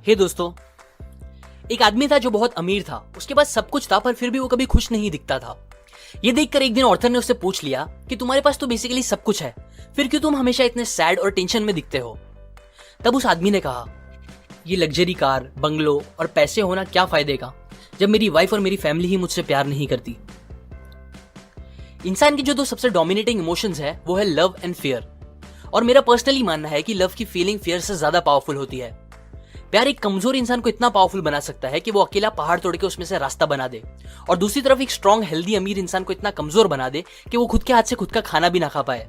हे दोस्तों, एक आदमी था जो बहुत अमीर था। उसके पास सब कुछ था पर फिर भी वो कभी खुश नहीं दिखता था। ये देखकर एक दिन ऑर्थर ने उससे पूछ लिया कि तुम्हारे पास तो बेसिकली सब कुछ है, फिर क्यों तुम हमेशा इतने सैड और टेंशन में दिखते हो। तब उस आदमी ने कहा, ये लग्जरी कार, बंगलो और पैसे होना क्या फायदे का जब मेरी वाइफ और मेरी फैमिली ही मुझसे प्यार नहीं करती। इंसान की जो दो सबसे डोमिनेटिंग इमोशंस है वो है लव एंड फियर। और मेरा पर्सनली मानना है कि लव की फीलिंग फियर से ज्यादा पावरफुल होती है। प्यार एक कमजोर इंसान को इतना पावरफुल बना सकता है कि वो अकेला पहाड़ तोड़ के उसमें से रास्ता बना दे, और दूसरी तरफ एक स्ट्रॉन्ग हेल्दी अमीर इंसान को इतना कमजोर बना दे कि वो खुद के हाथ से खुद का खाना भी ना खा पाए।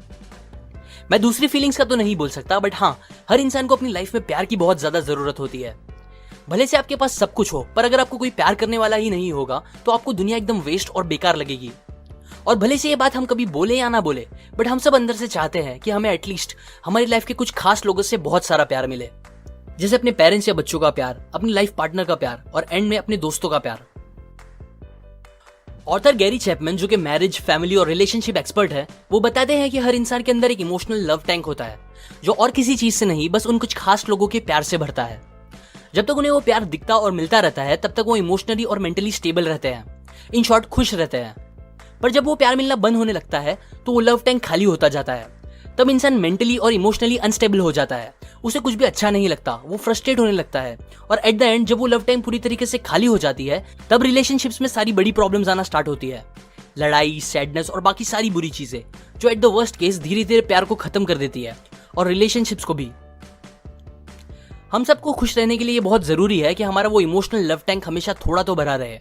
मैं दूसरी फीलिंग्स का तो नहीं बोल सकता, बट हाँ, हर इंसान को अपनी लाइफ में प्यार की बहुत ज्यादा जरूरत होती है। भले से आपके पास सब कुछ हो, पर अगर आपको कोई प्यार करने वाला ही नहीं होगा तो आपको दुनिया एकदम वेस्ट और बेकार लगेगी। और भले से ये बात हम कभी बोले या ना बोले, बट हम सब अंदर से चाहते हैं कि हमें एटलीस्ट हमारी लाइफ के कुछ खास लोगों से बहुत सारा प्यार मिले, जैसे अपने पेरेंट्स या बच्चों का प्यार, अपनी लाइफ पार्टनर का प्यार और एंड में अपने दोस्तों का प्यार। ऑथर गैरी चैपमैन, जो कि मैरिज, फैमिली और रिलेशनशिप एक्सपर्ट है, वो बताते हैं कि हर इंसान के अंदर एक इमोशनल लव टैंक होता है जो और किसी चीज से नहीं, बस उन कुछ खास लोगों के प्यार से भरता है। जब तक उन्हें वो प्यार दिखता और मिलता रहता है तब तक वो इमोशनली और मेंटली स्टेबल रहते हैं, इन शॉर्ट खुश रहते हैं। पर जब वो प्यार मिलना बंद होने लगता है तो वो लव टैंक खाली होता जाता है। तब इंसान मेंटली और इमोशनली अनस्टेबल हो जाता है, उसे कुछ भी अच्छा नहीं लगता, वो फ्रस्ट्रेट होने लगता है। और एट द एंड जब वो लव टैंक पूरी तरीके से खाली हो जाती है तब रिलेशनशिप्स में सारी बड़ी प्रॉब्लम्स आना स्टार्ट होती है, लड़ाई, सैडनेस और बाकी सारी बुरी चीजें, जो एट द वर्स्ट केस धीरे धीरे प्यार को खत्म कर देती है और रिलेशनशिप्स को भी। हम सबको खुश रहने के लिए ये बहुत जरूरी है कि हमारा वो इमोशनल लव टैंक हमेशा थोड़ा तो भरा रहे,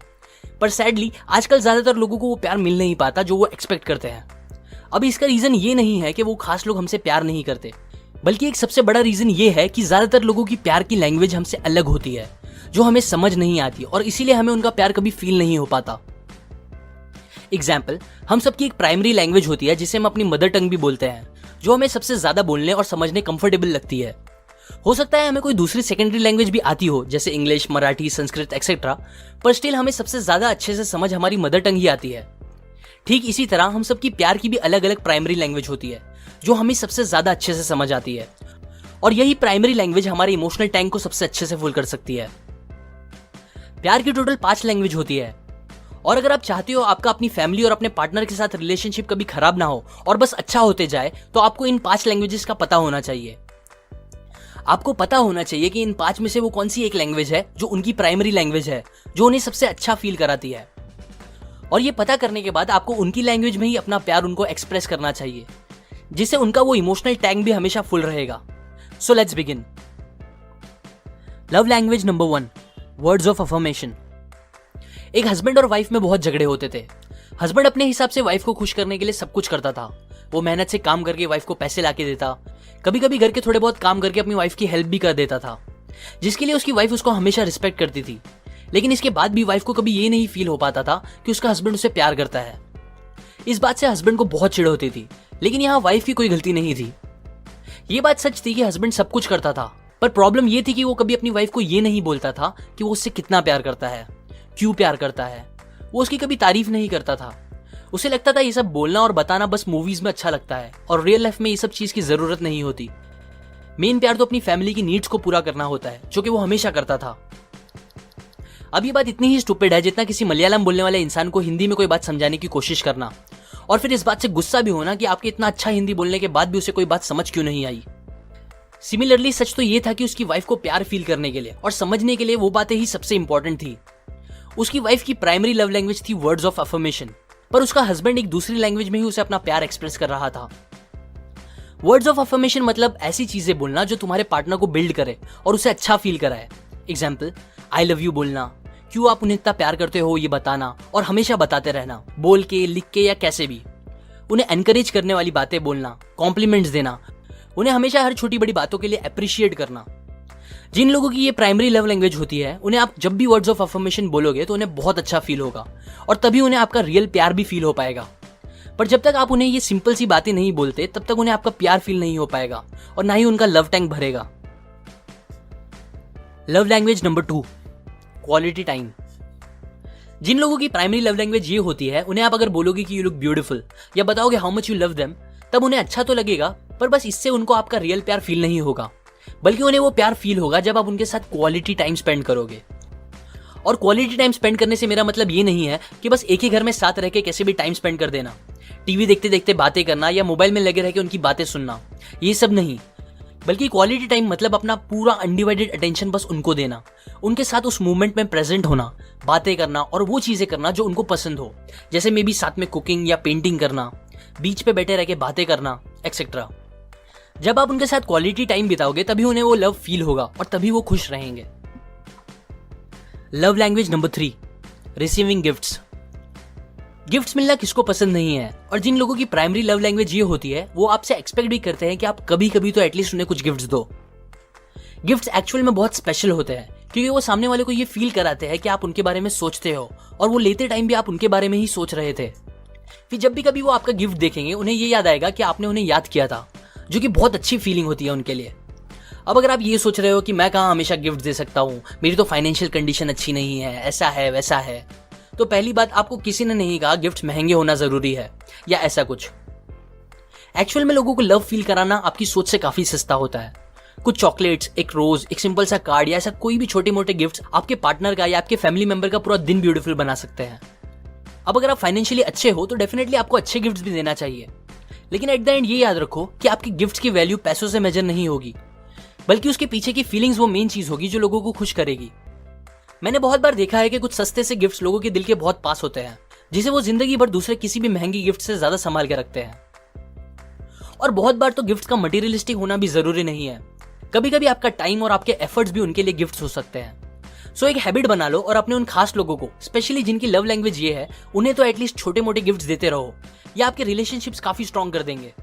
पर सैडली आजकल ज्यादातर लोगों को वो प्यार मिल नहीं पाता जो वो एक्सपेक्ट करते हैं। अभी इसका रीजन ये नहीं है कि वो खास लोग हमसे प्यार नहीं करते, बल्कि एक सबसे बड़ा रीजन ये है कि ज्यादातर लोगों की प्यार की लैंग्वेज हमसे अलग होती है, जो हमें समझ नहीं आती और इसीलिए हमें उनका प्यार कभी फील नहीं हो पाता। एग्जाम्पल, हम सबकी एक प्राइमरी लैंग्वेज होती है जिसे हम अपनी मदर टंग भी बोलते हैं, जो हमें सबसे ज्यादा बोलने और समझने कंफर्टेबल लगती है। हो सकता है हमें कोई दूसरी सेकेंडरी लैंग्वेज भी आती हो, जैसे इंग्लिश, मराठी, संस्कृत एक्सेट्रा, पर स्टिल हमें सबसे ज्यादा अच्छे से समझ हमारी मदर टंग ही आती है। ठीक इसी तरह हम सबकी प्यार की भी अलग अलग प्राइमरी लैंग्वेज होती है जो हमें सबसे ज्यादा अच्छे से समझ आती है, और यही प्राइमरी लैंग्वेज हमारे इमोशनल टैंक को सबसे अच्छे से फुल कर सकती है। प्यार की टोटल 5 लैंग्वेज होती है, और अगर आप चाहते हो आपका अपनी फैमिली और अपने पार्टनर के साथ रिलेशनशिप कभी खराब ना हो और बस अच्छा होते जाए, तो आपको इन 5 लैंग्वेजेस का पता होना चाहिए। आपको पता होना चाहिए कि इन 5 में से वो कौन सी एक लैंग्वेज है जो उनकी प्राइमरी लैंग्वेज है, जो उन्हें सबसे अच्छा फील कराती है। और ये पता करने के बाद आपको उनकी लैंग्वेज में ही अपना प्यार उनको एक्सप्रेस करना चाहिए, जिससे उनका वो इमोशनल टैंक भी हमेशा फुल रहेगा। So let's begin. Love language number 1, words of affirmation. एक हस्बैंड और वाइफ में बहुत झगड़े होते थे। हस्बैंड अपने हिसाब से वाइफ को खुश करने के लिए सब कुछ करता था। वो मेहनत से काम करके वाइफ को पैसे लाके देता, कभी कभी घर के थोड़े बहुत काम करके अपनी वाइफ की हेल्प भी कर देता था, जिसके लिए उसकी वाइफ उसको हमेशा रिस्पेक्ट करती थी। लेकिन इसके बाद भी वाइफ को कभी ये नहीं फील हो पाता था कि उसका हस्बैंड उसे प्यार करता है। इस बात से हस्बैंड को बहुत चिढ़ होती थी, लेकिन यहाँ वाइफ की कोई गलती नहीं थी। ये बात सच थी कि हस्बैंड सब कुछ करता था, पर प्रॉब्लम ये थी कि वो कभी अपनी वाइफ को ये नहीं बोलता था कि वो उससे कितना प्यार करता है, क्यों प्यार करता है। वो उसकी कभी तारीफ नहीं करता था। उसे लगता था ये सब बोलना और बताना बस मूवीज में अच्छा लगता है और रियल लाइफ में ये सब चीज की जरूरत नहीं होती। मेन प्यार तो अपनी फैमिली की नीड्स को पूरा करना होता है, जो कि वो हमेशा करता था। अब ये बात इतनी ही स्टूपिड है जितना किसी मलयालम बोलने वाले इंसान को हिंदी में कोई बात समझाने की कोशिश करना, और फिर इस बात से गुस्सा भी होना कि आपके इतना अच्छा हिंदी बोलने के बाद भी उसे कोई बात समझ क्यों नहीं आई। सिमिलरली सच तो ये था कि उसकी वाइफ को प्यार फील करने के लिए और समझने के लिए वो बातें ही सबसे इंपॉर्टेंट थी। उसकी वाइफ की प्राइमरी लव लैंग्वेज थी वर्ड्स ऑफ अफर्मेशन, पर उसका हस्बैंड एक दूसरी लैंग्वेज में ही उसे अपना प्यार एक्सप्रेस कर रहा था। वर्ड्स ऑफ अफर्मेशन मतलब ऐसी चीजें बोलना जो तुम्हारे पार्टनर को बिल्ड करे और उसे अच्छा फील कराए। एग्जाम्पल, आई लव यू बोलना, क्यों आप उन्हें इतना प्यार करते हो ये बताना और हमेशा बताते रहना, बोल के, लिख के या कैसे भी। उन्हें एनकरेज करने वाली बातें बोलना, कॉम्प्लीमेंट्स देना, उन्हें हमेशा हर छोटी बड़ी बातों के लिए अप्रिशिएट करना। जिन लोगों की ये प्राइमरी लव लैंग्वेज होती है, उन्हें आप जब भी वर्ड्स ऑफ अफर्मेशन बोलोगे तो उन्हें बहुत अच्छा फील होगा और तभी उन्हें आपका रियल प्यार भी फील हो पाएगा। पर जब तक आप उन्हें ये सिंपल सी बातें नहीं बोलते, तब तक उन्हें आपका प्यार फील नहीं हो पाएगा और ना ही उनका लव टैंक भरेगा। Love language number 2, quality time. जिन लोगों की प्राइमरी लव लैंग्वेज ये होती है, उन्हें आप अगर बोलोगे कि यू लुक ब्यूटीफुल या बताओगे how much you love them, तब उन्हें अच्छा तो लगेगा, पर बस इससे उनको आपका रियल प्यार फील नहीं होगा। बल्कि उन्हें वो प्यार फील होगा जब आप उनके साथ क्वालिटी टाइम स्पेंड करोगे। और क्वालिटी टाइम स्पेंड करने से मेरा मतलब ये नहीं है कि बस एक ही घर में साथ रह के कैसे भी टाइम स्पेंड कर देना, टीवी देखते देखते बातें करना या मोबाइल में लगे रह के उनकी बातें सुनना, ये सब नहीं। बल्कि क्वालिटी टाइम मतलब अपना पूरा अनडिवाइडेड अटेंशन बस उनको देना, उनके साथ उस मोमेंट में प्रेजेंट होना, बातें करना और वो चीजें करना जो उनको पसंद हो, जैसे मे बी साथ में कुकिंग या पेंटिंग करना, बीच पे बैठे रह के बातें करना एक्सेट्रा। जब आप उनके साथ क्वालिटी टाइम बिताओगे तभी उन्हें वो लव फील होगा और तभी वो खुश रहेंगे। Love language number 3, receiving gifts. Gifts मिलना किसको पसंद नहीं है, और जिन लोगों की प्राइमरी लव लैंग्वेज ये होती है वो आपसे एक्सपेक्ट भी करते हैं कि आप कभी कभी तो एटलीस्ट उन्हें कुछ गिफ्ट्स दो। गिफ्ट्स एक्चुअल में बहुत स्पेशल होते हैं क्योंकि वो सामने वाले को ये फील कराते हैं कि आप उनके बारे में सोचते हो और वो लेते टाइम भी आप उनके बारे में ही सोच रहे थे। फिर जब भी कभी वो आपका गिफ्ट देखेंगे उन्हें ये याद आएगा कि आपने उन्हें याद किया था, जो कि बहुत अच्छी फीलिंग होती है उनके लिए। अब अगर आप ये सोच रहे हो कि मैं कहाँ हमेशा गिफ्ट दे सकता हूँ, मेरी तो फाइनेंशियल कंडीशन अच्छी नहीं है, ऐसा है वैसा है, तो पहली बात, आपको किसी ने नहीं कहा गिफ्ट महंगे होना जरूरी है या ऐसा कुछ। एक्चुअल में लोगों को लव फील कराना आपकी सोच से काफी सस्ता होता है। कुछ चॉकलेट्स, एक रोज, एक सिंपल सा कार्ड या ऐसा कोई भी छोटे मोटे गिफ्ट्स आपके पार्टनर का या आपके फैमिली मेंबर का पूरा दिन ब्यूटीफुल बना सकते हैं। अब अगर आप फाइनेंशियली अच्छे हो तो डेफिनेटली आपको अच्छे गिफ्ट्स भी देना चाहिए, लेकिन एट द एंड ये याद रखो कि आपकी गिफ्ट्स की वैल्यू पैसों से मेजर नहीं होगी, बल्कि उसके पीछे की फीलिंग्स वो मेन चीज होगी जो लोगों को खुश करेगी। मैंने बहुत बार देखा है कि कुछ सस्ते से गिफ्ट्स लोगों के दिल के बहुत पास होते हैं, जिसे वो जिंदगी भर दूसरे किसी भी महंगी गिफ्ट से ज्यादा संभाल के रखते हैं। और बहुत बार तो गिफ्ट का मटेरियलिस्टिक होना भी जरूरी नहीं है, कभी कभी आपका टाइम और आपके एफर्ट्स भी उनके लिए गिफ्ट्स हो सकते हैं। सो एक हैबिट बना लो और अपने उन खास लोगों को, स्पेशली जिनकी लव लैंग्वेज ये है, उन्हें तो एटलीस्ट छोटे मोटे गिफ्ट्स देते रहो, या आपके रिलेशनशिप्स काफी स्ट्रॉन्ग कर देंगे।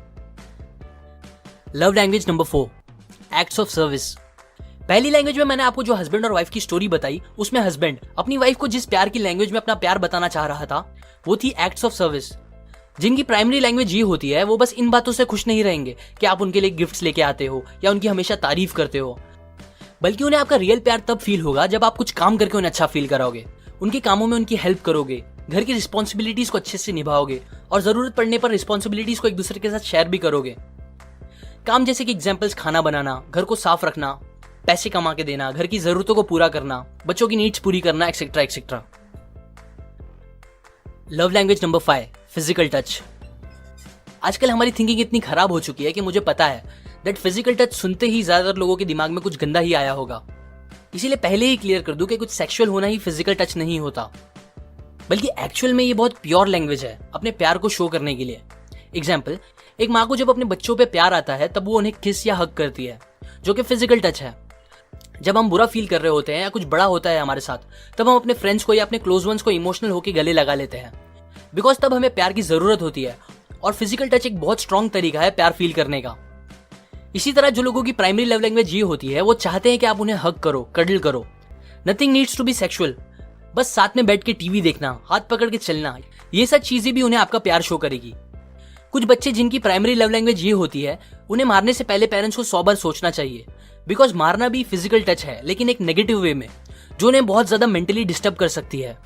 Love language number 4, acts of service. पहली लैंग्वेज में मैंने आपको जो हस्बैंड और वाइफ की स्टोरी बताई, उसमें हस्बैंड अपनी वाइफ को जिस प्यार की लैंग्वेज में अपना प्यार बताना चाह रहा था वो थी एक्ट्स ऑफ सर्विस। जिनकी प्राइमरी लैंग्वेज ये होती है वो बस इन बातों से खुश नहीं रहेंगे कि आप उनके लिए गिफ्ट्स लेके आते हो या उनकी हमेशा तारीफ करते हो, बल्कि उन्हें आपका रियल प्यार तब फील होगा जब आप कुछ काम करके उन्हें अच्छा फील कराओगे, उनके कामों में उनकी हेल्प करोगे, घर की रिस्पॉन्सिबिलिटीज को अच्छे से निभाओगे और जरूरत पड़ने पर रिस्पॉन्सिबिलिटीज को एक दूसरे के साथ शेयर भी करोगे। काम जैसे कि एग्जाम्पल्स, खाना बनाना, घर को साफ रखना, पैसे कमा के देना, घर की जरूरतों को पूरा करना, बच्चों की नीड्स पूरी करना, etcetera etcetera. Love language number 5, physical touch. आजकल हमारी थिंकिंग इतनी खराब हो चुकी है कि मुझे पता है दैट फिजिकल टच सुनते ही ज्यादातर लोगों के दिमाग में कुछ गंदा ही आया होगा। इसीलिए पहले ही क्लियर कर दूं कि कुछ सेक्सुअल होना ही फिजिकल टच नहीं होता, बल्कि एक्चुअल में ये बहुत प्योर लैंग्वेज है अपने प्यार को शो करने के लिए। एग्जाम्पल, एक माँ को जब अपने बच्चों पे प्यार आता है तब वो उन्हें किस या हग करती है, जो कि फिजिकल टच है। जब हम बुरा फील कर रहे होते हैं या कुछ बड़ा होता है हमारे साथ, तब हम अपने फ्रेंड्स को या अपने क्लोज वंस को इमोशनल होकर गले लगा लेते हैं, बिकॉज तब हमें प्यार की जरूरत होती है और फिजिकल टच एक बहुत स्ट्रॉन्ग तरीका है प्यार फील करने का। इसी तरह जो लोगों की प्राइमरी लव लैंग्वेज ये होती है वो चाहते हैं कि आप उन्हें हग करो, कडल करो। Nothing needs to be sexual, बस साथ में बैठ के टीवी देखना, हाथ पकड़ के चलना, ये सब चीजें भी उन्हें आपका प्यार शो करेगी। कुछ बच्चे जिनकी प्राइमरी लव लैंग्वेज ये होती है, उन्हें मारने से पहले पेरेंट्स को 100 बार सोचना चाहिए, बिकॉज मारना भी फिजिकल टच है, लेकिन एक नेगेटिव वे में, जो उन्हें बहुत ज्यादा मेंटली डिस्टर्ब कर सकती है।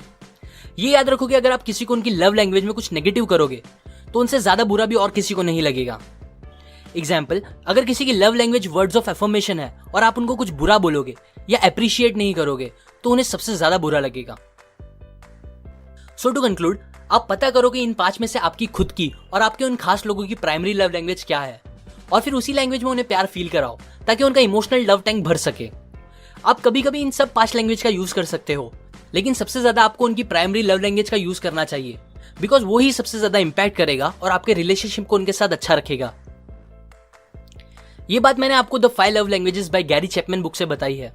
ये याद रखो कि अगर आप किसी को उनकी लव लैंग्वेज में कुछ नेगेटिव करोगे तो उनसे ज्यादा बुरा भी और किसी को नहीं लगेगा। एग्जाम्पल, अगर किसी की love language words of affirmation है और आप उनको कुछ बुरा बोलोगे या अप्रिशिएट नहीं करोगे तो उन्हें सबसे ज्यादा बुरा लगेगा। सो टू कंक्लूड, आप पता करो कि इन 5 में से आपकी खुद की और आपके उन खास लोगों की प्राइमरी लव लैंग्वेज क्या है, और फिर उसी लैंग्वेज में उन्हें प्यार फील कराओ ताकि उनका इमोशनल लव टैंक भर सके। आप कभी कभी इन सब 5 लैंग्वेज का यूज कर सकते हो, लेकिन सबसे ज्यादा आपको उनकी प्राइमरी लव लैंग्वेज का यूज करना चाहिए, बिकॉज वो ही सबसे ज्यादा इंपैक्ट करेगा और आपके रिलेशनशिप को उनके साथ अच्छा रखेगा। ये बात मैंने आपको the 5 love languages by Gary Chapman book से बताई है।